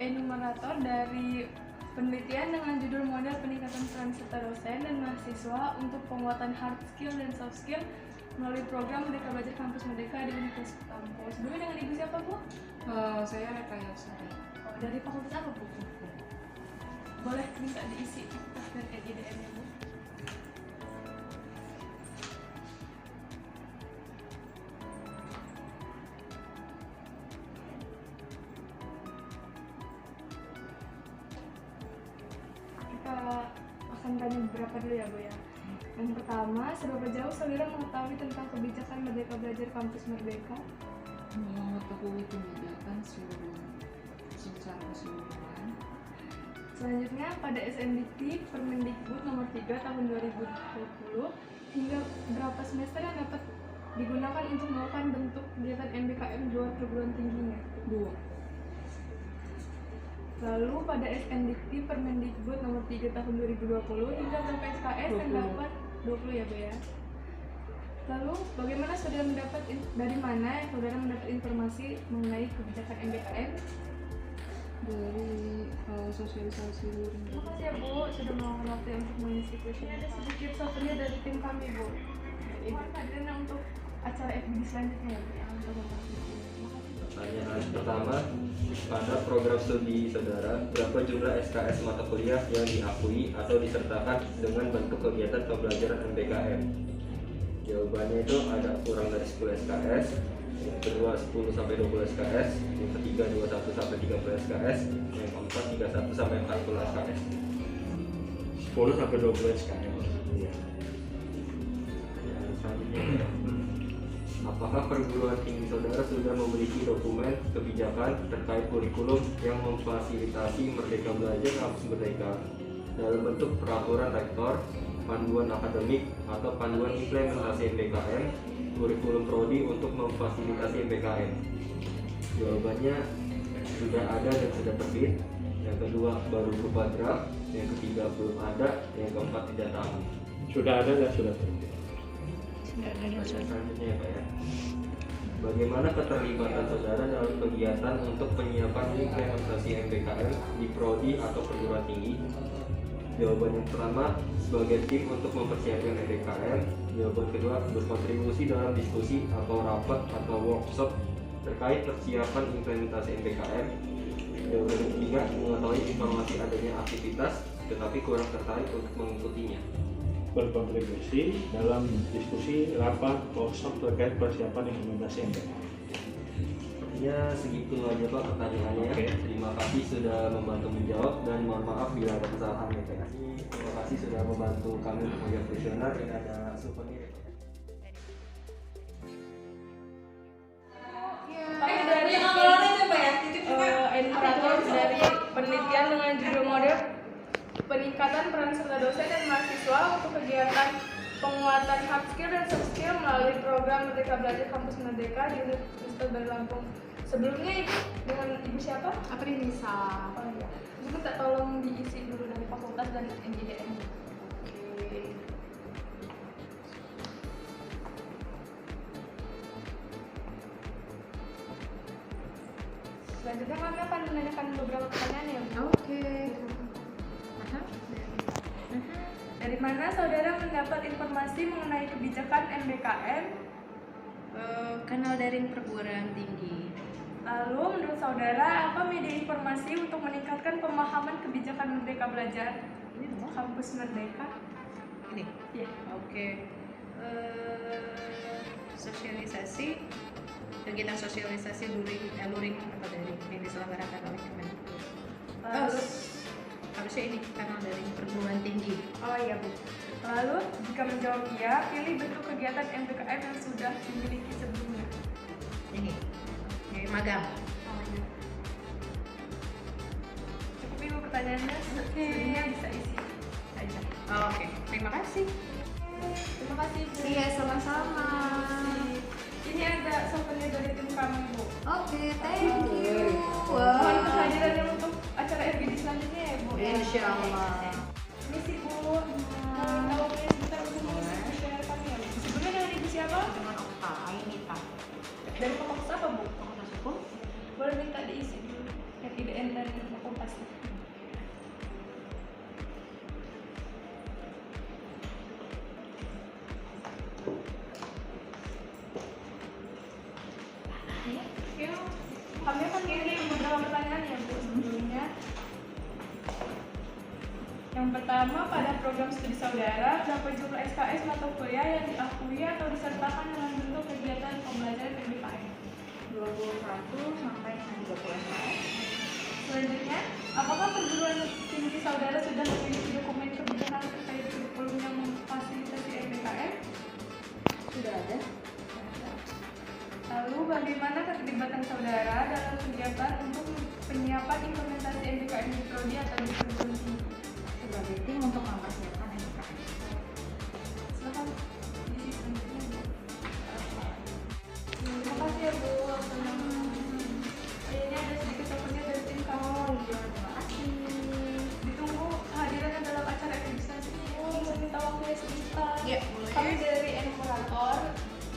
enumerator dari penelitian dengan judul model peningkatan peran serta dosen dan mahasiswa untuk penguatan hard skill dan soft skill melalui program Merdeka Belajar Kampus Merdeka di Universitas Kampus. Sebelumnya dengan ibu siapa, Bu? Saya Rekayasa. Dari fakultas apa, Bu? Boleh minta diisi tas dan EIDM-nya, Bu? Kita akan tanya beberapa dulu ya, Bu ya. Yang pertama, seberapa jauh saudara mengetahui tentang kebijakan Merdeka Belajar Kampus Merdeka? Mengetahui kebijakan secara keseluruhan. Selanjutnya, pada SNDikti Permendikbud nomor 3 tahun 2020, hingga berapa semester yang dapat digunakan untuk melakukan bentuk kegiatan MBKM di luar perguruan tingginya? 2. Lalu pada SNDikti Permendikbud nomor 3 tahun 2020, hingga berapa SKS yang 20. dapat 20 ya, Bu ya? Lalu bagaimana saudara dari mana saudara mendapat informasi mengenai kebijakan MBKM? Dari sosialisasi luring. Terima kasih ya, Bu, sudah meluangkan waktu untuk mengisi kuesioner. Ada sedikit souvenir dari tim kami, Bu. Ibu hadirnya untuk acara FGD selanjutnya ya, Bu, yang untuk mempersiapkan. Pertanyaan pertama, pada program studi saudara, berapa jumlah SKS mata kuliah yang diakui atau disertakan dengan bentuk kegiatan pembelajaran MBKM? Jawabannya itu ada kurang dari 10 SKS, yang kedua 10 sampai 20 SKS, yang ketiga 21 sampai 30 SKS, yang keempat 31 sampai 40 SKS. 10 sampai 20 SKS. Iya. Yang selanjutnya, apakah perguruan tinggi saudara sudah memiliki dokumen kebijakan terkait kurikulum yang memfasilitasi Merdeka Belajar Kampus Merdeka dalam bentuk peraturan rektor, panduan akademik, atau panduan implementasi MBKM, kurikulum prodi untuk memfasilitasi MBKM? Jawabannya sudah ada dan sudah terbit. Yang kedua baru berupa draft, yang ketiga belum ada, yang keempat tidak tahu. Sudah ada dan sudah terbit. Pertanyaan selanjutnya ya Pak ya. Bagaimana keterlibatan saudara dalam kegiatan untuk penyiapan implementasi MBKM di prodi atau perguruan tinggi? Jawaban yang pertama, sebagai tim untuk mempersiapkan MBKM. Jawaban kedua, berkontribusi dalam diskusi atau rapat atau workshop terkait persiapan implementasi MBKM. Jawaban yang ketiga, mengetahui informasi adanya aktivitas tetapi kurang tertarik untuk mengikutinya. Berkontribusi dalam diskusi, rapat, workshop terkait persiapan implementasi MBKM. Ya segitu aja Pak pertanyaannya. Oke. Terima kasih sudah membantu menjawab dan mohon maaf bila ada kesalahan ya Pak. Terima kasih sudah membantu kami untuk menjawab kuesioner. Ini ada souvenir ya Pak. Enumerator dari penelitian dengan judul model peningkatan peran serta dosen dan mahasiswa untuk kegiatan penguatan hard skill dan soft skill melalui program Merdeka Belajar Kampus Merdeka di Universitas Bali Lampung. Sebelumnya Ibu dengan Ibu siapa? Nisa. Oh iya. Ibu minta tolong diisi dulu dari fakultas dan NJDM. Oke. Selanjutnya kami akan menanyakan beberapa pertanyaan ya, Bu. Oke. Dari mana saudara mendapat informasi mengenai kebijakan MBKM? Kanal daring perguruan tinggi. Lalu menurut saudara apa media informasi untuk meningkatkan pemahaman kebijakan Merdeka Belajar Kampus Merdeka? Ini. Ya. Oke. Sosialisasi, kegiatan sosialisasi luring apa dari yang diselenggarakan oleh Kemendikbud. Lalu, Harusnya ini kanal dari perguruan tinggi. oh iya Bu. Lalu jika menjawab iya, pilih bentuk kegiatan MBKM yang sudah dimiliki sebelumnya. Ini magang. Oh iya. Cukup Ibu pertanyaannya. Sebenarnya bisa isi aja. Oke. Terima kasih. Terima kasih Bu. Iya, sama-sama. Ini ada souvenir dari tim kami Bu. Oke, thank you. Mohon kehadirannya untuk acara FGD selanjutnya ya Bu. Insya Allah. Ini sih Bu. Kalau boleh sebentar untuk mengisi share kami ya Bu. Sebelumnya dengan Ibu siapa? Dengan Okta, Ainita. Dari fakultas apa Bu? Fakultas Hukum. Boleh minta diisi dulu. FIDN dan ya Bu sebelumnya. Yang pertama, pada program studi saudara, berapa jumlah SKS mata kuliah yang diakui atau disertakan dengan bentuk kegiatan pembelajaran MBKM? 21 sampai dengan 30 SKS. Selanjutnya, apakah perguruan tinggi saudara sudah memiliki dokumen kebijakan terkait kurikulum yang memfasilitasi MBKM? Sudah ada. Lalu, bagaimana keterlibatan saudara dalam kegiatan untuk penyiapan implementasi MBKM di prodi atau di perguruan tinggi? Sebagai tim untuk mempersiapkan MBKM. Silakan diisi selanjutnya, Bu. Terima kasih ya Bu. Ini ada sedikit opennya dari tim kamu. Terima kasih. Ditunggu hadirannya dalam acara registrasi. Saya minta waktunya sebentar. Ya, boleh. Kami dari Enumerator.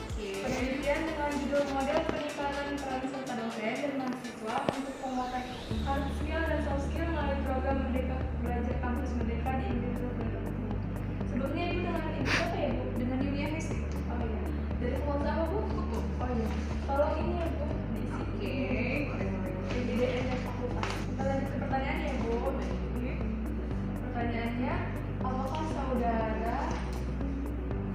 Oke. Penelitian dengan judul model peningkatan peran serta dosen dan mahasiswa untuk penguatan hard skill dan soft skill melalui program Merdeka Belajar Kampus Merdeka di Institut Pendidikan. Sebelumnya Ibu dengan Ibu apa ya Bu? Dengan Yulia Hesti. Oh iya. Dari fakultas apa Bu? Oh iya. Tolong ini ya Bu diisi. Oke. PDDN dan fakultas. Kita lanjut ke pertanyaan ya Bu. Pertanyaannya, apakah saudara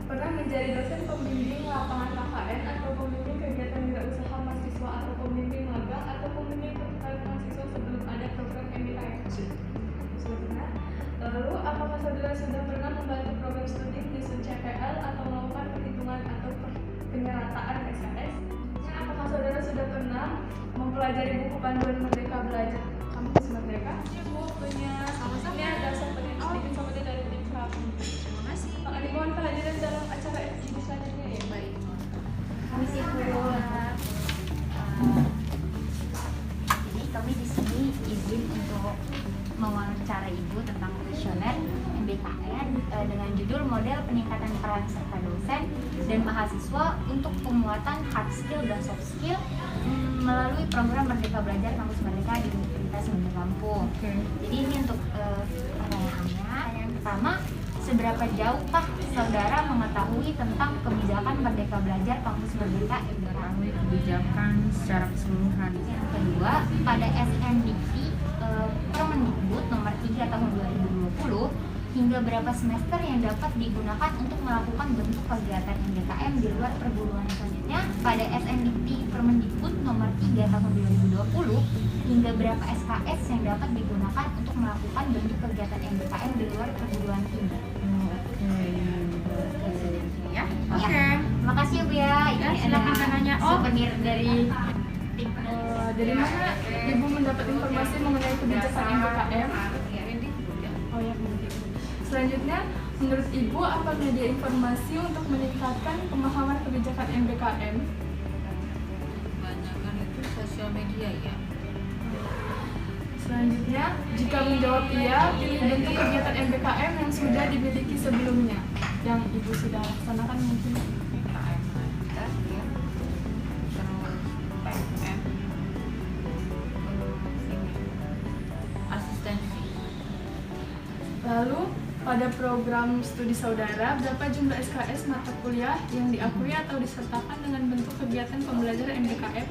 pernah menjadi dosen pembimbing lapangan KKN atau pembimbing kegiatan wirausaha mahasiswa atau pembimbing magang atau pembimbing pertukaran mahasiswa sebelum ada program MBKM? Sudah. Lalu, apakah saudara sudah pernah membantu program studi di CPL atau melakukan perhitungan atau penyerataan SKS? Apakah saudara sudah pernah mempelajari buku panduan Merdeka Belajar Kampus Merdeka? Ya Bu, punya sama-sama. Ini ada sedikit sampai dari tim kami. Terima kasih. Pak Adi, mohon kehadiran dalam acara FGD selanjutnya ya. Baik. Permisi Bu. Jadi kami di sini izin untuk mewawancara Ibu tentang kuesioner MBKM dengan judul model peningkatan peran serta dosen dan mahasiswa untuk penguatan hard skill dan soft skill melalui program Merdeka Belajar Kampus Merdeka di Universitas Bandar Lampung. Jadi ini untuk pertanyaannya. Yang pertama, seberapa jauhkah saudara mengetahui tentang kebijakan Merdeka Belajar Kampus Merdeka MBKM? Kebijakan secara keseluruhan. Yang kedua, pada SNDP Permendikbud nomor 3 tahun 2020 hingga berapa semester yang dapat digunakan untuk melakukan bentuk kegiatan MBKM di luar perguruan. Selanjutnya, pada SNDP Permendikbud nomor 3 tahun 2020 hingga berapa SKS yang dapat digunakan untuk melakukan bentuk kegiatan MBKM di luar perguruan tinggi. Ya. Ya. Terima kasih ya Bu ya. Ya, silakan tanya. Oh. Souvenir dari tim. Dari mana Ibu mendapat informasi mengenai kebijakan MBKM? Oh ya, selanjutnya, menurut Ibu apa media informasi untuk meningkatkan pemahaman kebijakan MBKM? Kebanyakan itu sosial media ya. Selanjutnya, jika menjawab iya, pilih bentuk kegiatan MBKM yang sudah dimiliki sebelumnya, yang Ibu sudah laksanakan mungkin. PKM ada ya. Terus PMM. Asistensi. Lalu, pada program studi saudara, berapa jumlah SKS mata kuliah yang diakui atau disertakan dengan bentuk kegiatan pembelajaran MBKM?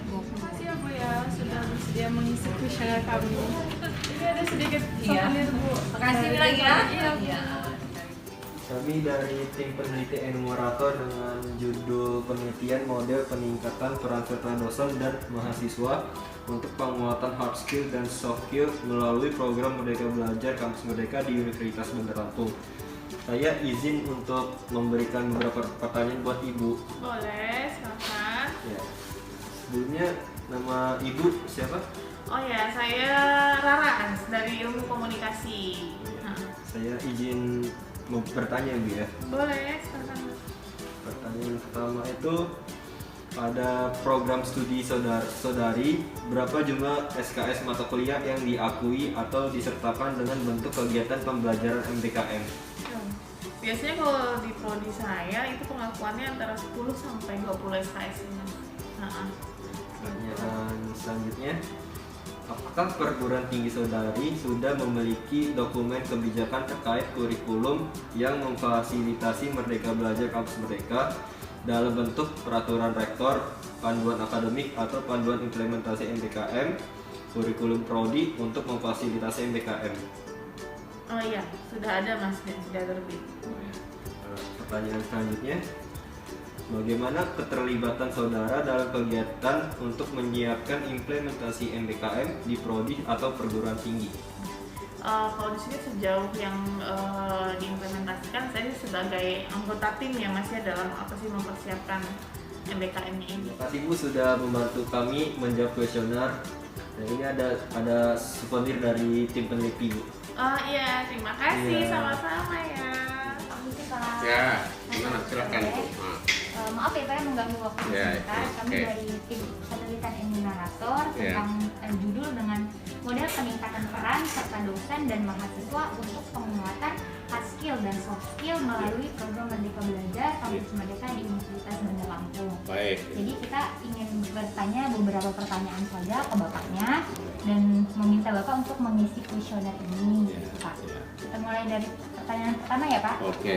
Terima kasih ya Bu ya, sudah bersedia mengisi kuesioner kami. Ini ada sedikit souvenir Bu. Makasih lagi ya. Iya Bu. Iya. Kami dari tim peneliti Enumerator dengan judul penelitian model peningkatan peran serta dosen dan mahasiswa untuk penguatan hard skill dan soft skill melalui program Merdeka Belajar Kampus Merdeka di Universitas Bandar Lampung. Saya izin untuk memberikan beberapa pertanyaan buat Ibu. Boleh, silakan. Ya. Sebelumnya nama Ibu siapa? Oh ya, saya Rara dari Ilmu Komunikasi. Saya izin mau bertanya Bu ya. Boleh, silakan. Pertanyaan pertama itu, pada program studi saudari berapa jumlah SKS mata kuliah yang diakui atau disertakan dengan bentuk kegiatan pembelajaran MBKM? Biasanya kalau di prodi saya itu pengakuannya antara 10 sampai 20 SKS. Pertanyaan selanjutnya, apakah perguruan tinggi saudari sudah memiliki dokumen kebijakan terkait kurikulum yang memfasilitasi Merdeka Belajar Kampus Merdeka dalam bentuk peraturan rektor, panduan akademik atau panduan implementasi MBKM kurikulum prodi untuk memfasilitasi MBKM. Oh iya, sudah ada Mas dan sudah terbit. Pertanyaan selanjutnya, bagaimana keterlibatan saudara dalam kegiatan untuk menyiapkan implementasi MBKM di prodi atau perguruan tinggi? Kalau di sini sejauh yang diimplementasikan, saya sebagai anggota tim ya Mas ya dalam apa sih mempersiapkan MBKM-nya ini. Terima kasih Bu sudah membantu kami menjawab kuesioner. Dan ini ada souvenir dari tim peneliti Bu. Oh iya, terima kasih, Iya. sama-sama ya. Permisi Pak. Ya, gimana? Silakan Bu. Maaf ya Pak yang mengganggu waktu Ya, sebentar. Kami oke. dari tim penelitian Inminator Ya. tentang judul dengan model peningkatan peran serta dosen dan mahasiswa untuk penguatan hard skill dan soft skill melalui program Merdeka Belajar Kampus Merdeka di Universitas Bandar Lampung. Baik. Jadi kita ingin bertanya beberapa pertanyaan saja ke Bapaknya dan meminta Bapak untuk mengisi kuesioner ini, Ya, gitu, Pak. ya. Kita mulai dari pertanyaan pertama ya Pak. Oke.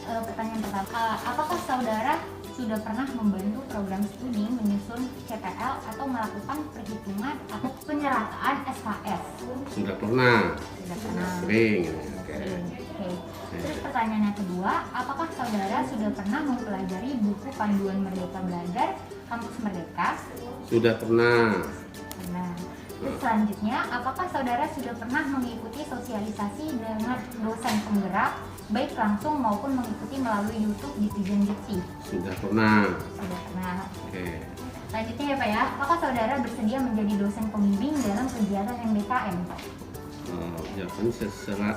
Pertanyaan pertama, apakah saudara sudah pernah membantu program studi menyusun CPL atau melakukan perhitungan atau penyerataan SKS? Sudah pernah. Sudah pernah. Sering. Oke. Oke. Terus pertanyaan yang kedua, apakah saudara sudah pernah mempelajari buku panduan Merdeka Belajar Kampus Merdeka? Sudah pernah. Nah, terus selanjutnya, apakah saudara sudah pernah mengikuti sosialisasi dengan dosen penggerak, baik langsung maupun mengikuti melalui YouTube di Pigeon Dikti? Sudah pernah. Sudah pernah. Oke. Selanjutnya ya Pak ya, apakah saudara bersedia menjadi dosen pembimbing dalam kegiatan MBKM? Jawabannya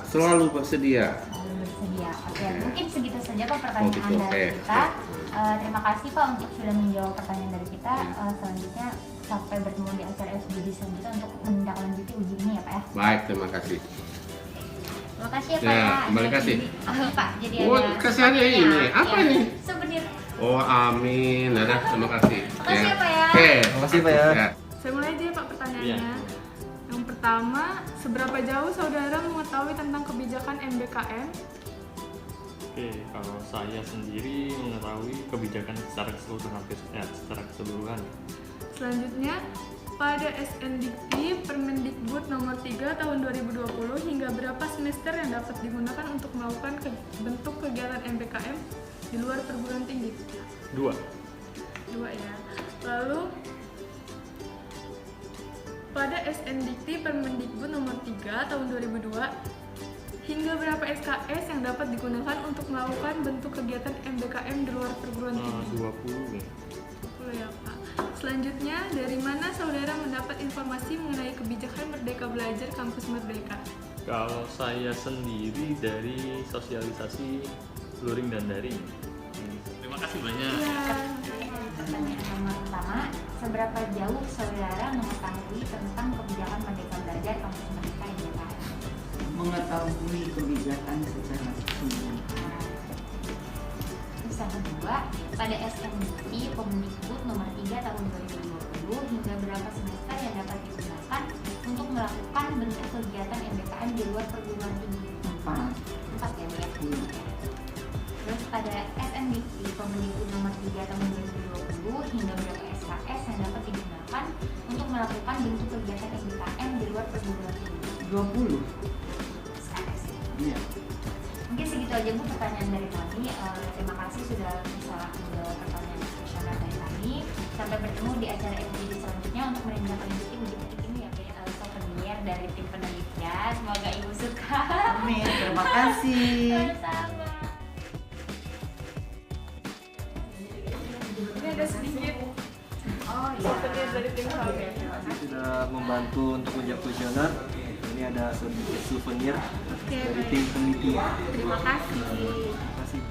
selalu bersedia. Selalu bersedia. Oke, Oke. mungkin segitu saja Pak pertanyaan Oh, gitu, dari oke. kita. Terima kasih Pak untuk sudah menjawab pertanyaan dari kita. Ya. Selanjutnya sampai bertemu di acara FGD selanjutnya untuk menindaklanjuti uji ini ya Pak ya. Baik, terima kasih. Terima kasih ya Pak Ya, ya. terima kasih. Pak, jadi Oh, ada kasih hadiah souvenirnya. ini. Apa Ya, ini? Souvenir. Oh, amin. Dadah, terima kasih. Makasih ya, Pak ya. Oke. Terima kasih Pak ya. Saya mulai aja ya Pak pertanyaannya. Yang pertama, seberapa jauh saudara mengetahui tentang kebijakan MBKM? Oke, kalau saya sendiri mengetahui kebijakan secara keseluruhan, secara keseluruhan. Selanjutnya, pada SNDikti Permendikbud nomor 3 tahun 2020 hingga berapa semester yang dapat digunakan untuk melakukan bentuk kegiatan MBKM di luar perguruan tinggi? 2. 2 ya. Lalu pada SNDikti Permendikbud nomor 3 tahun 2002 hingga berapa SKS yang dapat digunakan untuk melakukan bentuk kegiatan MBKM di luar perguruan tinggi? 20 ya. 10 ya Pak. Selanjutnya, dari mana saudara mendapat informasi mengenai kebijakan Merdeka Belajar Kampus Merdeka? Kalau saya sendiri dari sosialisasi luring dan daring. Terima kasih banyak. Ya, Pertanyaan nomor pertama, seberapa jauh saudara mengetahui tentang kebijakan Merdeka Belajar Kampus Merdeka di Jakarta? Mengetahui kebijakan secara umum. Terus yang kedua, pada SNDikti Permendikbud nomor 3 tahun 2020 hingga berapa semester yang dapat digunakan untuk melakukan bentuk kegiatan MBKM di luar perguruan tinggi? 4 ya Bu ya? Terus pada SNDikti Permendikbud nomor 3 tahun 2020 hingga berapa SKS yang dapat digunakan untuk melakukan bentuk kegiatan MBKM di luar perguruan tinggi? 20. SKS. Iya. Mungkin segitu aja Bu pertanyaan dari kami. Terima kasih sudah bisa menjawab pertanyaan kuesioner dari kami. Sampai bertemu di acara FGD selanjutnya untuk menindaklanjuti uji ketik ini ya kayak souvenir dari tim penelitian. Semoga Ibu suka. Amin. Terima kasih. Sama-sama. ini ada sedikit Oh souvenir dari tim kami. Sudah membantu untuk menjawab kuesioner. Ini ada sedikit souvenir Oke, dari baik. tim peneliti. Terima kasih. Terima kasih.